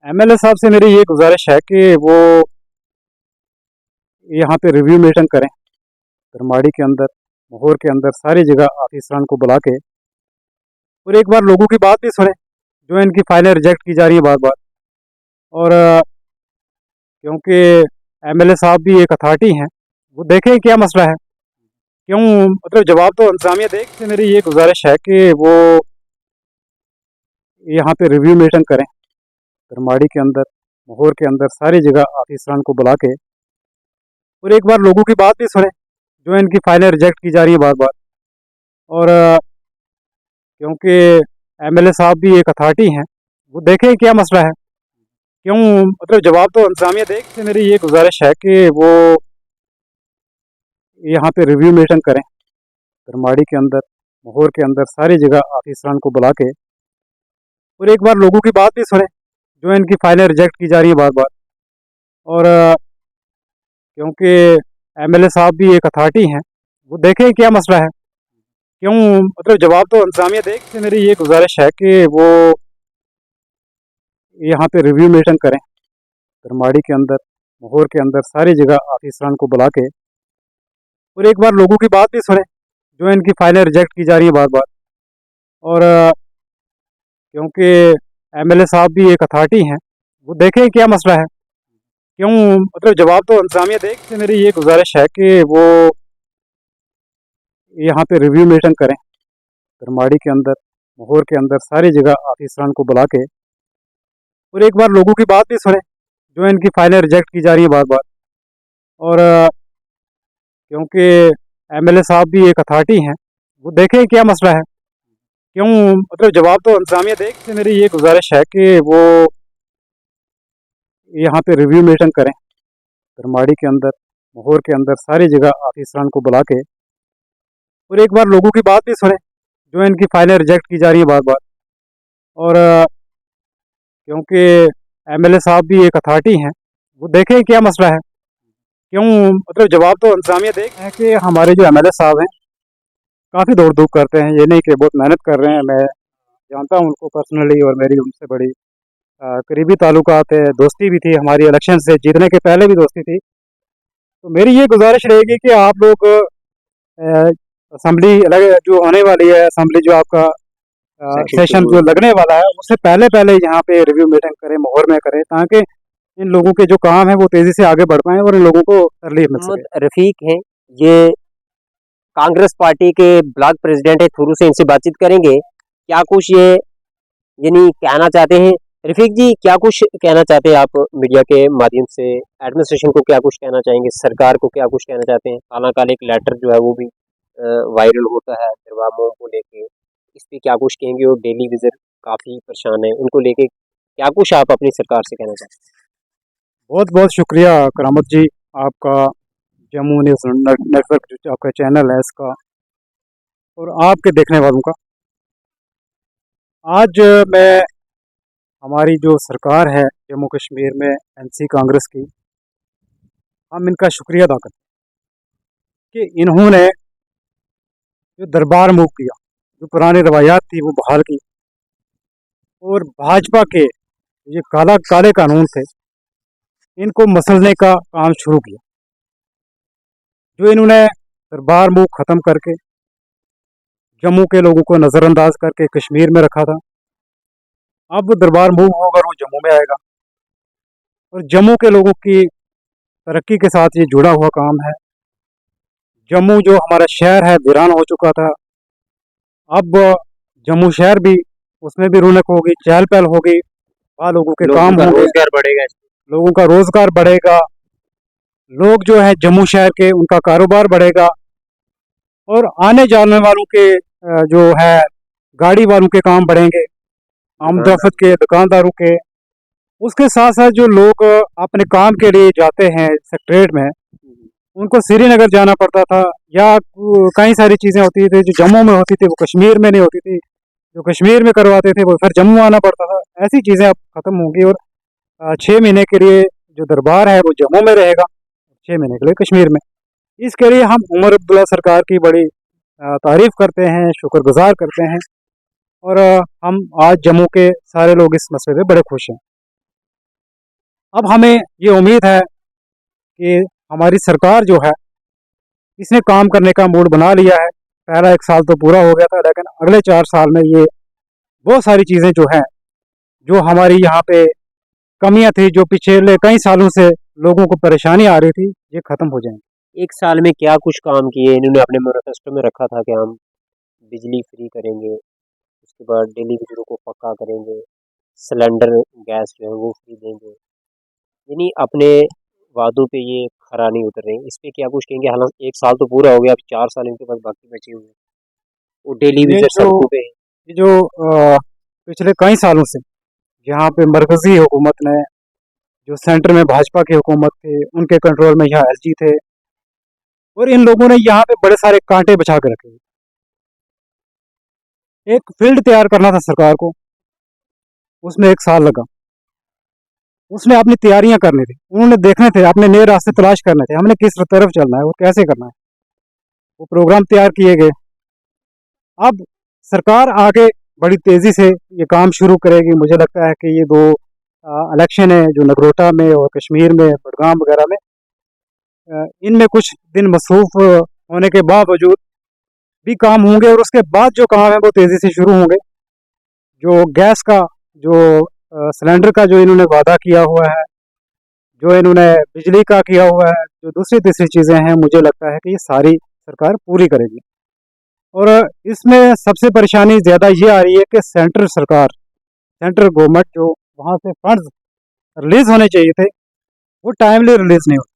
MLA साहब से मेरी ये गुजारिश है कि वो यहाँ पे रिव्यू मीटिंग करें। करमाड़ी के अंदर, माहौर के अंदर, सारी जगह ऑफिसरान को बुला के और एक बार लोगों की बात भी सुने जो इनकी फाइलें रिजेक्ट की जा रही है बार बार। और क्योंकि एमएलए साहब भी एक अथॉरिटी हैं, वो देखें क्या मसला है, क्यों मतलब जवाब तो इंतजामिया दे। से मेरी ये गुजारिश है कि वो यहाँ पे रिव्यू मीटिंग करें। करमाड़ी के अंदर, माहौर के अंदर, सारी जगह ऑफिसरान को बुला के और एक बार लोगों की बात भी सुने जो इनकी फाइलें रिजेक्ट की जा रही है बार बार। और क्योंकि एमएलए साहब भी एक अथॉरिटी हैं, वो देखें क्या मसला है, क्यों मतलब जवाब तो इंतजामिया दे। से मेरी ये गुजारिश है कि वो यहाँ पे रिव्यू मीटिंग करें। करमाड़ी के अंदर, माहौर के अंदर, सारी जगह ऑफिसरान को बुला के और एक बार लोगों की बात भी सुने जो इनकी फाइलें रिजेक्ट की जा रही है बार बार। और क्योंकि एमएलए साहब भी एक अथॉरिटी हैं, वो देखें क्या मसला है, क्यों मतलब जवाब तो इंतजामिया दे। से मेरी ये गुजारिश है कि वो यहाँ पे रिव्यू मीटिंग करें। करमाड़ी के अंदर, माहौर के अंदर, सारी जगह ऑफिसरान को बुला के और एक बार लोगों की बात भी सुने जो इनकी फाइलें रिजेक्ट की जा रही है बार बार। और क्योंकि एमएलए साहब भी एक अथॉरिटी हैं, वो देखें क्या मसला है, क्यों मतलब जवाब तो इंतजामिया दे। से मेरी ये गुजारिश है कि वो यहाँ पे रिव्यू मीटिंग करें। करमाड़ी के अंदर, माहौर के अंदर, सारी जगह ऑफिसरान को बुला के और एक बार लोगों की बात भी सुने जो इनकी फाइलें रिजेक्ट की जा रही है बार बार। और क्योंकि एमएलए साहब भी एक अथॉरिटी हैं, वो देखें क्या मसला है, क्यों मतलब जवाब तो इंतजामिया दे। से मेरी ये गुजारिश है कि वो यहाँ पे रिव्यू मीटिंग करें। करमाड़ी के अंदर, माहौर के अंदर, सारी जगह ऑफिसरान को बुला के और एक बार लोगों की बात भी सुने जो इनकी फाइलें रिजेक्ट की जा रही है बार बार। और क्योंकि एमएलए साहब भी एक अथॉरिटी हैं, वो देखें क्या मसला है, क्यों मतलब जवाब तो इंतजामिया दे। है कि हमारे जो एमएलए साहब हैं काफ़ी दौड़ धूप करते हैं, ये नहीं कि बहुत मेहनत कर रहे हैं। मैं जानता हूँ उनको पर्सनली और मेरी उनसे बड़ी करीबी ताल्लुकात है, दोस्ती भी थी हमारी, इलेक्शन से जीतने के पहले भी दोस्ती थी। तो मेरी ये गुजारिश रहेगी कि आप लोग असम्बली जो होने वाली है, असम्बली जो आपका सेशन जो लगने वाला है, उससे पहले पहले यहाँ पे रिव्यू मीटिंग करें, माहौर में करें, ताकि इन लोगों के जो काम है वो तेजी से आगे बढ़ पाए और इन लोगों को तरलीफ मिल मोहम्मद सके। रफीक हैं, ये कांग्रेस पार्टी के ब्लॉक प्रेसिडेंट है। थ्रू से इनसे बातचीत करेंगे क्या कुछ ये यानी कहना चाहते हैं। रफीक जी, क्या कुछ कहना चाहते हैं आप मीडिया के माध्यम से? एडमिनिस्ट्रेशन को क्या कुछ कहना चाहेंगे, सरकार को क्या कुछ कहना चाहते हैं? हालांकि एक लेटर जो है वो भी वायरल होता है निर्वामों को लेके, इस पे क्या कुछ कहेंगे? और डेली विजिट काफी परेशान है, उनको लेके क्या कुछ आप अपनी सरकार से कहना चाहते हैं? बहुत बहुत शुक्रिया करामत जी, आपका जम्मू न्यूज़ नेटवर्क जो आपका चैनल है इसका और आपके देखने वालों का। आज मैं हमारी जो सरकार है जम्मू कश्मीर में, एनसी कांग्रेस की, हम इनका शुक्रिया अदा करते हैं कि इन्होंने जो दरबार मूव किया, जो पुरानी रवायात थी वो बहाल की और भाजपा के ये काले कानून थे इनको मसलने का काम शुरू किया। जो इन्होंने दरबार मूव ख़त्म करके जम्मू के लोगों को नज़रअंदाज करके कश्मीर में रखा था, अब वो दरबार मूव होकर वो जम्मू में आएगा और जम्मू के लोगों की तरक्की के साथ ये जुड़ा हुआ काम है। जम्मू जो हमारा शहर है वीरान हो चुका था, अब जम्मू शहर भी, उसमें भी रौनक होगी, चहल पहल होगी, वहाँ लोगों के काम होंगे, रोजगार बढ़ेगा। लोगों का रोजगार बढ़ेगा, लोग जो है जम्मू शहर के उनका कारोबार बढ़ेगा और आने जाने वालों के जो है गाड़ी वालों के काम बढ़ेंगे, आमदोरफ्त के, दुकानदारों के। उसके साथ साथ जो लोग अपने काम के लिए जाते हैं सेक्रेटरीट में, उनको श्रीनगर जाना पड़ता था या कई सारी चीज़ें होती थी जो जम्मू में होती थी वो कश्मीर में नहीं होती थी, जो कश्मीर में करवाते थे वो फिर जम्मू आना पड़ता था। ऐसी चीज़ें अब ख़त्म होंगी और 6 महीने के लिए जो दरबार है वो जम्मू में रहेगा, 6 महीने के लिए कश्मीर में। इसके लिए हम उमर अब्दुल्ला सरकार की बड़ी तारीफ़ करते हैं, शुक्रगुजार करते हैं और हम आज जम्मू के सारे लोग इस मसले पे बड़े खुश हैं। अब हमें ये उम्मीद है कि हमारी सरकार जो है इसने काम करने का मूड बना लिया है। पहला 1 साल तो पूरा हो गया था, लेकिन अगले 4 साल में ये बहुत सारी चीज़ें जो हैं, जो हमारी यहाँ पे कमियां थी, जो पिछले कई सालों से लोगों को परेशानी आ रही थी, ये खत्म हो जाएंगी। 1 साल में क्या कुछ काम किए इन्होंने? अपने मैनिफेस्टो में रखा था कि हम बिजली फ्री करेंगे, उसके बाद डेली वेजरों को पक्का करेंगे, सिलेंडर गैस जो है वो फ्री देंगे। यानी अपने वादों पे ये खरा नहीं उतर रहे हैं। इस पे क्या कुछ कहेंगे? हालांकि 1 साल तो पूरा हो गया, अब 4 साल इनके पास बाकी बचे हुए हैं। वो डेली ये वेजर जो सड़कों पे हैं। ये जो पिछले कई सालों से यहाँ पे मरकजी हुकूमत ने, जो सेंटर में भाजपा की हुकूमत थी, उनके कंट्रोल में यहाँ एलजी थे, और इन लोगों ने यहाँ पे बड़े सारे कांटे बचा के रखे। एक फील्ड तैयार करना था सरकार को, उसमें 1 साल लगा। उसने अपनी तैयारियां करनी थी, उन्होंने देखने थे, अपने नए रास्ते तलाश करने थे, हमने किस तरफ चलना है और कैसे करना है। वो प्रोग्राम तैयार किए गए। अब सरकार आगे बड़ी तेजी से ये काम शुरू करेगी। मुझे लगता है कि ये दो इलेक्शन है, जो नगरोटा में और कश्मीर में, बडगाम वगैरह में, इनमें कुछ दिन मसरूफ होने के बावजूद भी काम होंगे, और उसके बाद जो काम है वो तेजी से शुरू होंगे। जो गैस का, जो सिलेंडर का जो इन्होंने वादा किया हुआ है, जो इन्होंने बिजली का किया हुआ है, जो दूसरी तीसरी चीज़ें हैं, मुझे लगता है कि ये सारी सरकार पूरी करेगी। और इसमें सबसे परेशानी ज़्यादा ये आ रही है कि सेंट्रल सरकार, सेंट्रल गवर्नमेंट, जो वहाँ से फंड्स रिलीज़ होने चाहिए थे, वो टाइमली रिलीज़ नहीं होते।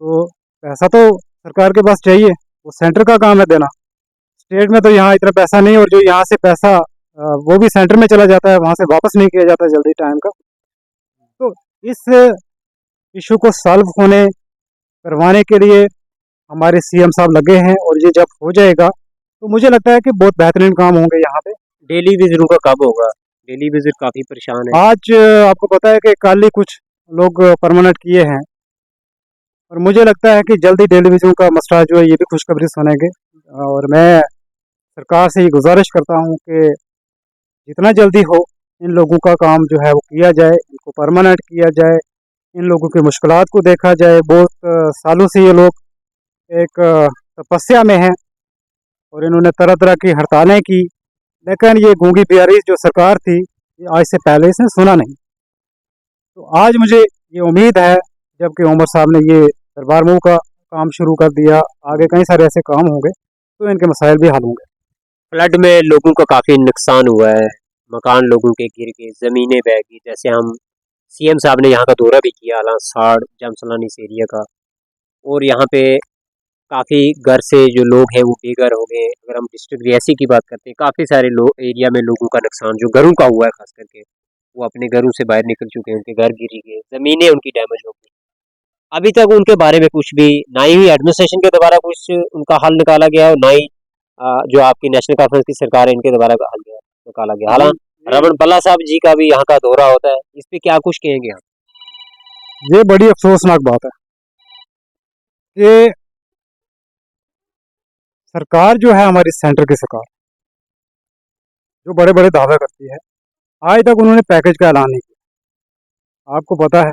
तो पैसा तो सरकार के पास चाहिए, वो सेंटर का काम है देना। स्टेट में तो यहाँ इतना पैसा नहीं, और जो यहाँ से पैसा वो भी सेंटर में चला जाता है, वहाँ से वापस नहीं किया जाता जल्दी टाइम का। तो इस इशू को सॉल्व होने करवाने के लिए हमारे सीएम साहब लगे हैं, और ये जब हो जाएगा तो मुझे लगता है कि बहुत बेहतरीन काम होंगे यहाँ पे। डेली वेजरों का कब होगा? डेली वेजर काफी परेशान है। आज आपको पता है कि कल ही कुछ लोग परमानेंट किए हैं, और मुझे लगता है कि जल्दी टेलीविजन का मसला जो है ये भी खुशखबरी सुनेंगे। और मैं सरकार से ये गुजारिश करता हूँ कि जितना जल्दी हो इन लोगों का काम जो है वो किया जाए, इनको परमानेंट किया जाए, इन लोगों की मुश्किलात को देखा जाए। बहुत सालों से ये लोग एक तपस्या में हैं, और इन्होंने तरह तरह की हड़तालें की, लेकिन ये गूंगी प्यारी जो सरकार थी, ये आज से पहले इसने सुना नहीं। तो आज मुझे ये उम्मीद है, जबकि उमर साहब ने ये दरबार मूव का काम शुरू कर दिया, आगे कई सारे ऐसे काम होंगे तो इनके मसाइल भी हल होंगे। फ्लड में लोगों का काफी नुकसान हुआ है, मकान लोगों के गिर गए, जमीनें बह गई। जैसे हम सीएम साहब ने यहाँ का दौरा भी किया, हालांकि साड़ जमसलानी इस एरिया का, और यहाँ पे काफ़ी घर से जो लोग हैं वो बेघर हो गए। अगर हम डिस्ट्रिक्ट रियासी की बात करते हैं, काफ़ी सारे लोग एरिया में लोगों का नुकसान जो घरों का हुआ है, खास करके वो अपने घरों से बाहर निकल चुके हैं, उनके घर गिरी गए, ज़मीनें उनकी डैमेज हो गई। अभी तक उनके बारे में कुछ भी ना ही एडमिनिस्ट्रेशन के द्वारा कुछ उनका हल निकाला गया, और ना ही जो आपकी नेशनल कॉन्फ्रेंस की सरकार है इनके द्वारा हल निकाला गया। हालांकि रमन बल्ला साहब जी का भी यहाँ का दौरा होता है, इस पे क्या कुछ कहेंगे आप? ये बड़ी अफसोसनाक बात है कि सरकार जो है, हमारी सेंटर की सरकार, जो बड़े बड़े दावे करती है, आज तक उन्होंने पैकेज का ऐलान नहीं किया। आपको पता है,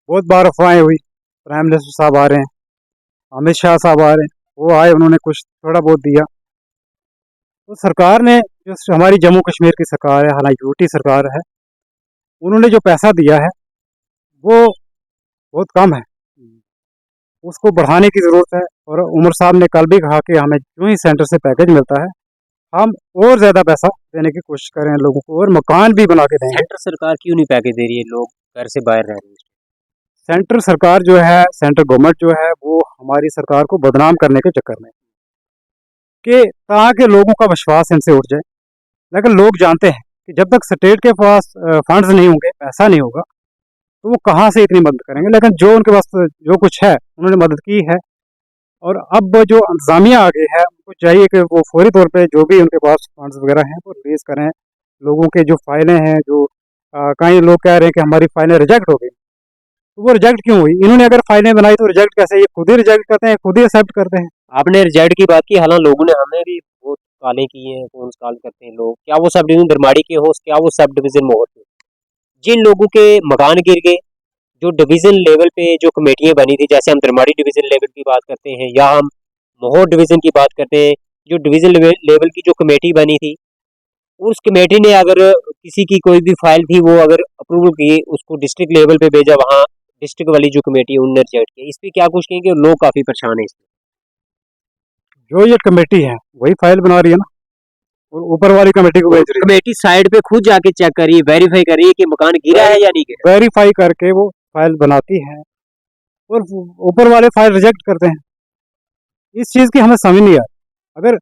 बहुत बार अफवाहें हुई, प्राइम मिनिस्टर साहब आ रहे हैं, अमित शाह साहब आ रहे हैं, वो आए, उन्होंने कुछ थोड़ा बहुत दिया। तो सरकार ने, जो हमारी जम्मू कश्मीर की सरकार है, हालांकि यूटी सरकार है, उन्होंने जो पैसा दिया है वो बहुत कम है, उसको बढ़ाने की ज़रूरत है। और उमर साहब ने कल भी कहा कि हमें जो ही सेंटर से पैकेज मिलता है, हम और ज़्यादा पैसा देने की कोशिश करें लोगों को, और मकान भी बना के देंगे। सेंटर सरकार क्यों नहीं पैकेज दे रही है? लोग घर से बाहर रह रहे हैं। सेंटर सरकार जो है, सेंट्रल गवर्नमेंट जो है, वो हमारी सरकार को बदनाम करने के चक्कर में, कि ताकि लोगों का विश्वास इनसे उठ जाए। लेकिन लोग जानते हैं कि जब तक स्टेट के पास फंड्स नहीं होंगे, पैसा नहीं होगा, तो वो कहाँ से इतनी मदद करेंगे। लेकिन जो उनके पास जो कुछ है, उन्होंने मदद की है। और अब जो इंतजामिया आगे है, उनको चाहिए कि वो फौरी तौर पे जो भी उनके पास फंड्स वगैरह हैं वो रिलीज़ करें। लोगों के जो फाइलें हैं, जो कई लोग कह रहे हैं कि हमारी फाइलें रिजेक्ट हो गई, तो वो रिजेक्ट क्यों हुई? इन्होंने अगर फाइलें बनाई तो रिजेक्ट कैसे? ये खुद ही रिजेक्ट करते हैं, खुद ही एक्सेप्ट करते हैं। आपने रिजल्ट की बात की, हालांकि लोगों ने हमें भी बहुत कालें की हैं, फोन कॉल करते हैं लोग। क्या वो सब डिवीजन धर्माड़ी के हो, क्या वो सब डिवीजन मोहर के? जिन लोगों के मकान गिर गए, जो डिवीजन लेवल पे जो कमेटियां बनी थी, जैसे हम धर्माड़ी डिवीजन लेवल की बात करते हैं या हम मोहोर डिवीजन की बात करते हैं, जो डिवीजन लेवल की जो कमेटी बनी थी, उस कमेटी ने अगर किसी की कोई भी फाइल थी वो अगर अप्रूवल की, उसको डिस्ट्रिक्ट लेवल पे भेजा, वहाँ डिस्ट्रिक्ट वाली जो कमेटी है उनने रिजेक्ट किया। इस पे क्या कुछ कहेंगे? लोग काफी परेशान है इसमें। जो ये कमेटी है वही फाइल बना रही है ना, और ऊपर वाली कमेटी को भेज रही कमेटी साइड पे खुद जाके चेक करिए, वेरीफाई करिए कि मकान गिरा है या नहीं गिरा। है, वेरीफाई करके वो फाइल बनाती है और ऊपर वाले फाइल रिजेक्ट करते हैं। इस चीज की हमें समझ नहीं आ रही। अगर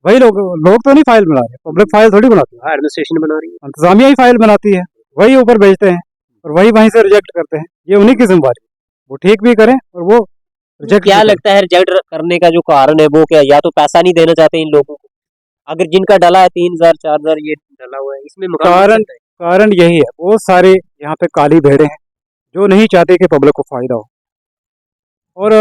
वही लोग तो नहीं फाइल बना रहे, पब्लिक फाइल थोड़ी बनाती है, एडमिनिस्ट्रेशन बना रही है। इंतजामिया ही फाइल बनाती है, वही ऊपर भेजते हैं और वही वहीं से रिजेक्ट करते हैं। ये उन्हीं की जिम्मेवारी है, वो ठीक भी करें और वो रिजेक्ट क्या भी करें। लगता है रिजेक्ट करने का जो कारण है वो क्या? या तो पैसा नहीं देना चाहते इन लोगों को, अगर जिनका डला है 3,000 4,000 ये डला हुआ है, इसमें मकान बन कारण सकता है। कारण यही है, बहुत सारे यहाँ पे काली भेड़े हैं जो नहीं चाहते कि पब्लिक को फायदा हो। और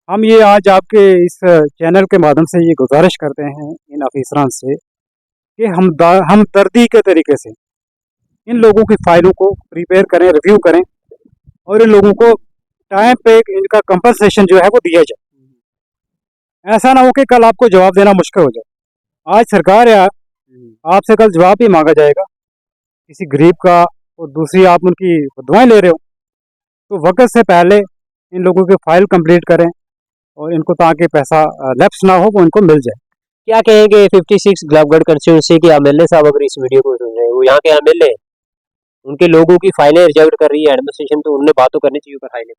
हम ये आज आपके इस चैनल के माध्यम से ये गुजारिश करते हैं इन अफीसरान से कि हम दर्दी के तरीके से इन लोगों की फाइलों को प्रिपेयर करें, रिव्यू करें और इन लोगों को टाइम पे इनका कंपनसेशन जो है वो दिया जाए। ऐसा ना हो कि कल आपको जवाब देना मुश्किल हो जाए। आज सरकार है, आपसे कल जवाब भी मांगा जाएगा किसी गरीब का, और दूसरी आप उनकी दुआएं ले रहे हो। तो वक्त से पहले इन लोगों की फाइल कंप्लीट करें और इनको, ताकि पैसा लैप्स ना हो, वो इनको मिल जाए। क्या कहेंगे 56 गुलाबगढ़ कंस्टिट्यूंसी के एमएलए साहब अगर इस वीडियो को सुन रहे हैं, वो यहाँ के एमएलए, उनके लोगों की फाइलें रिजेक्ट कर रही है एडमिनिस्ट्रेशन, तो उन्हें बात तो करनी चाहिए ऊपर फाइलें।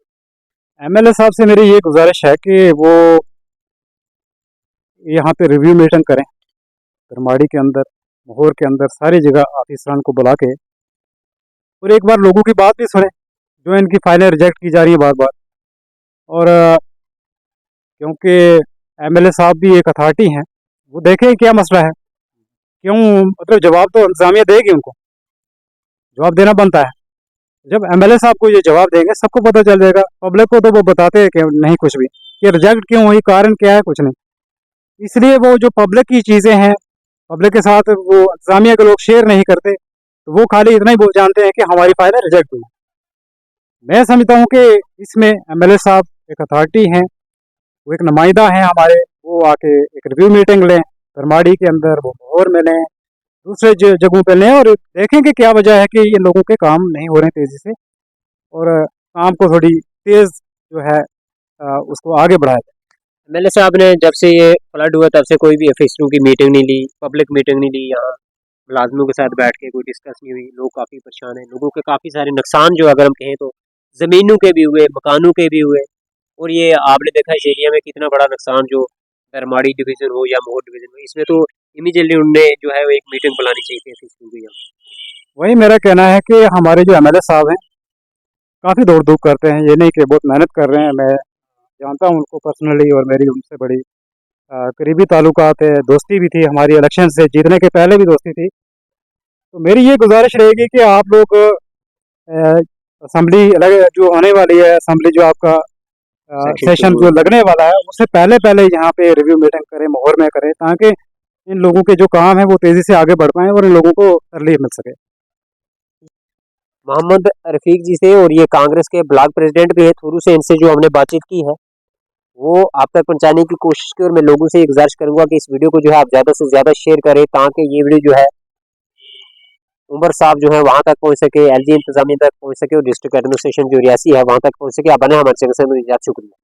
एमएलए साहब से मेरी ये गुजारिश है कि वो यहाँ पे रिव्यू मीटिंग करें, धर्माड़ी के अंदर, मोहर के अंदर, सारी जगह ऑफिसरान को बुला के और एक बार लोगों की बात भी सुने जो इनकी फाइलें रिजेक्ट की जा रही है बार बार। और क्योंकि एमएलए साहब भी एक अथॉरिटी हैं, वो देखें क्या मसला है, क्यों, मतलब जवाब तो इंतजामिया देगी, उनको जवाब देना बनता है। जब एमएलए साहब को ये जवाब देंगे सबको पता चल जाएगा। पब्लिक को तो वो बताते हैं कि नहीं कुछ भी, कि रिजेक्ट क्यों हुई, कारण क्या है, कुछ नहीं। इसलिए वो जो पब्लिक की चीज़ें हैं, पब्लिक के साथ वो इंतजामिया के लोग शेयर नहीं करते, तो वो खाली इतना ही जानते हैं कि हमारी फाइलें रिजेक्ट हुई। मैं समझता हूँ कि इसमें एमएलए साहब एक अथॉरिटी हैं, वो एक नुमाइंदा हैं हमारे, वो आके एक रिव्यू मीटिंग लें धर्माड़ी के अंदर, वो और में लें, दूसरे जगहों पे लें और देखें कि क्या वजह है कि ये लोगों के काम नहीं हो रहे हैं तेज़ी से, और काम को थोड़ी तेज़ जो है उसको आगे बढ़ाया जाए। एमएलए साहब ने जब से ये फ्लड हुआ तब से कोई भी अफिसरों की मीटिंग नहीं ली, पब्लिक मीटिंग नहीं ली, यहाँ मुलाजमों के साथ बैठ के कोई डिस्कस नहीं हुई। लोग काफ़ी परेशान हैं, लोगों के काफ़ी सारे नुकसान जो अगर हम कहें तो ज़मीनों के भी हुए, मकानों के भी हुए। और ये आपने देखा इस एरिया में कितना बड़ा नुकसान, जो धर्माड़ी डिवीज़न हो या मोहर डिवीज़न हो, इसमें तो इमीडिएटली उनने जो है वो एक मीटिंग बुलानी चाहिए थी अफिसरों की यहाँ। वही मेरा कहना है कि हमारे जो एमएलए साहब हैं काफ़ी दौड़ धूप करते हैं, ये नहीं कि बहुत मेहनत कर रहे हैं। मैं जानता हूँ उनको पर्सनली और मेरी उनसे बड़ी करीबी ताल्लुकात है, दोस्ती भी थी हमारी, इलेक्शन से जीतने के पहले भी दोस्ती थी। तो मेरी ये गुजारिश रहेगी कि आप लोग असम्बली जो होने वाली है, असम्बली जो आपका सेशन जो लगने वाला है, उससे पहले पहले यहाँ पे रिव्यू मीटिंग करें, मोहर में करें, ताकि इन लोगों के जो काम है वो तेज़ी से आगे बढ़ पाएँ और इन लोगों को तरलीफ मिल सके। मोहम्मद रफीक जी से, और ये कांग्रेस के ब्लॉक प्रेसिडेंट भी है थुरू से, इनसे जो हमने बातचीत की है वो आप तक पहुंचाने की कोशिश की। और मैं लोगों से ये गुजारिश करूंगा कि इस वीडियो को जो है आप ज़्यादा से ज़्यादा शेयर करें, ताकि ये वीडियो जो है उमर साहब जो है वहां तक पहुंच सके, एलजी इंतजामिया तक पहुंच सके और डिस्ट्रिक्ट एडमिनिस्ट्रेशन जो रियासी है वहां तक पहुंच सके। आप बने हमारे चैनल से, मुझे शुक्रिया।